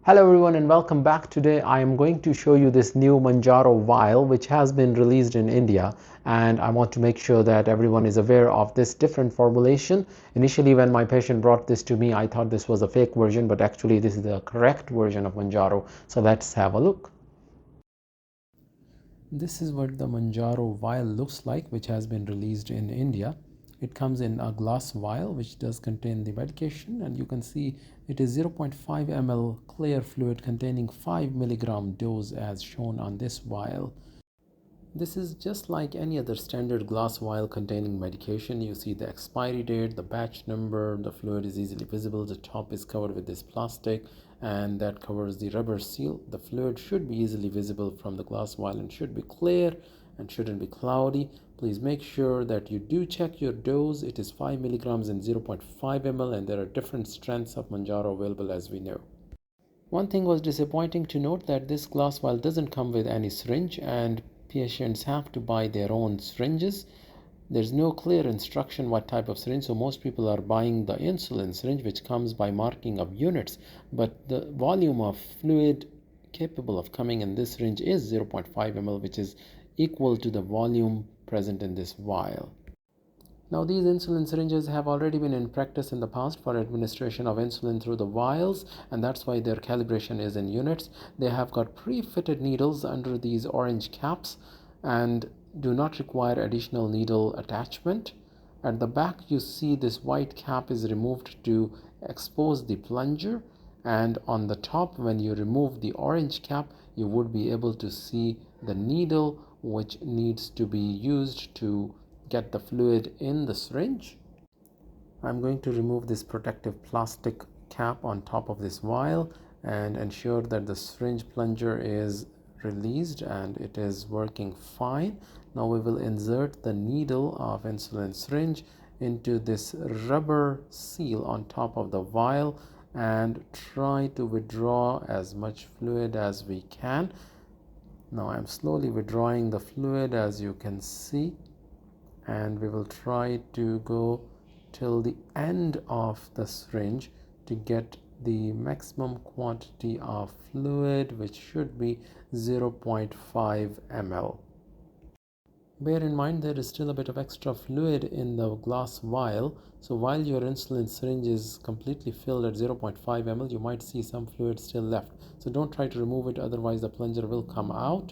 Hello everyone and welcome back. Today I am going to show you this new Mounjaro vial which has been released in India, and I want to make sure that everyone is aware of this different formulation. Initially when my patient brought this to me, I thought this was a fake version, but actually this is the correct version of Mounjaro. So let's have a look. This is what the Mounjaro vial looks like, which has been released in India. It comes in a glass vial which does contain the medication, and you can see it is 0.5 ml clear fluid containing 5 milligram dose as shown on this vial. This is just like any other standard glass vial containing medication. You see the expiry date, the batch number, the fluid is easily visible, the top is covered with this plastic and that covers the rubber seal. The fluid should be easily visible from the glass vial and should be clear and shouldn't be cloudy. Please make sure that you do check your dose. It is 5 milligrams and 0.5 ml, and there are different strengths of Mounjaro available, as we know. One thing was disappointing to note that this glass vial doesn't come with any syringe, and patients have to buy their own syringes. There's no clear instruction what type of syringe, so most people are buying the insulin syringe, which comes by marking of units, but the volume of fluid capable of coming in this syringe is 0.5 ml, which is equal to the volume present in this vial. Now, these insulin syringes have already been in practice in the past for administration of insulin through the vials, and that's why their calibration is in units. They have got pre-fitted needles under these orange caps and do not require additional needle attachment. At the back, you see this white cap is removed to expose the plunger, and on the top, when you remove the orange cap, you would be able to see the needle which needs to be used to get the fluid in the syringe. I'm going to remove this protective plastic cap on top of this vial and ensure that the syringe plunger is released and it is working fine. Now we will insert the needle of insulin syringe into this rubber seal on top of the vial and try to withdraw as much fluid as we can. Now I'm slowly withdrawing the fluid, as you can see, and we will try to go till the end of the syringe to get the maximum quantity of fluid, which should be 0.5 ml. Bear in mind there is still a bit of extra fluid in the glass vial, so while your insulin syringe is completely filled at 0.5 ml, you might see some fluid still left. So don't try to remove it, otherwise the plunger will come out.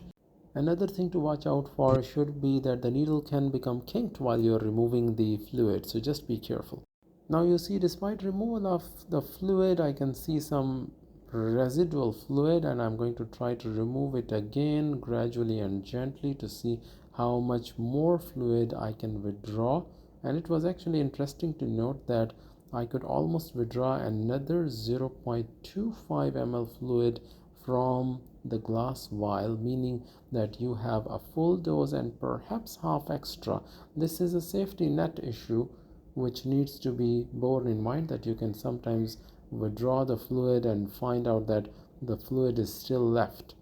Another thing to watch out for should be that the needle can become kinked while you're removing the fluid, so just be careful. Now you see, despite removal of the fluid, I can see some residual fluid, and I'm going to try to remove it again gradually and gently to see how much more fluid I can withdraw. And it was actually interesting to note that I could almost withdraw another 0.25 ml fluid from the glass vial, meaning that you have a full dose and perhaps half extra. This is a safety net issue which needs to be borne in mind, that you can sometimes withdraw the fluid and find out that the fluid is still left,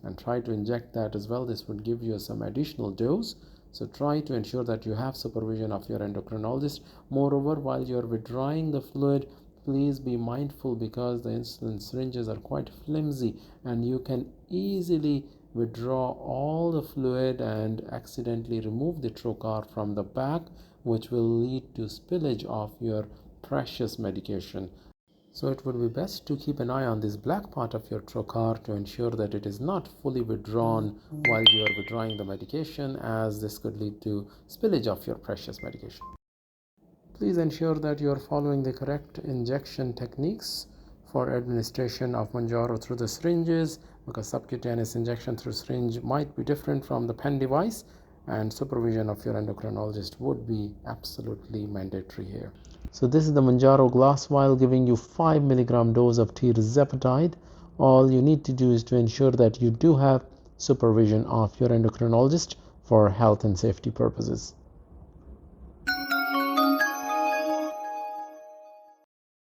and try to inject that as well. This would give you some additional dose, so try to ensure that you have supervision of your endocrinologist. Moreover, while you're withdrawing the fluid, please be mindful, because the insulin syringes are quite flimsy and you can easily withdraw all the fluid and accidentally remove the trocar from the back, which will lead to spillage of your precious medication. So it would be best to keep an eye on this black part of your trocar to ensure that it is not fully withdrawn while you are withdrawing the medication, as this could lead to spillage of your precious medication. Please ensure that you are following the correct injection techniques for administration of Mounjaro through the syringes, because subcutaneous injection through syringe might be different from the pen device, and supervision of your endocrinologist would be absolutely mandatory here. So this is the Mounjaro glass vial giving you 5 milligram dose of tirzepatide. All you need to do is to ensure that you do have supervision of your endocrinologist for health and safety purposes.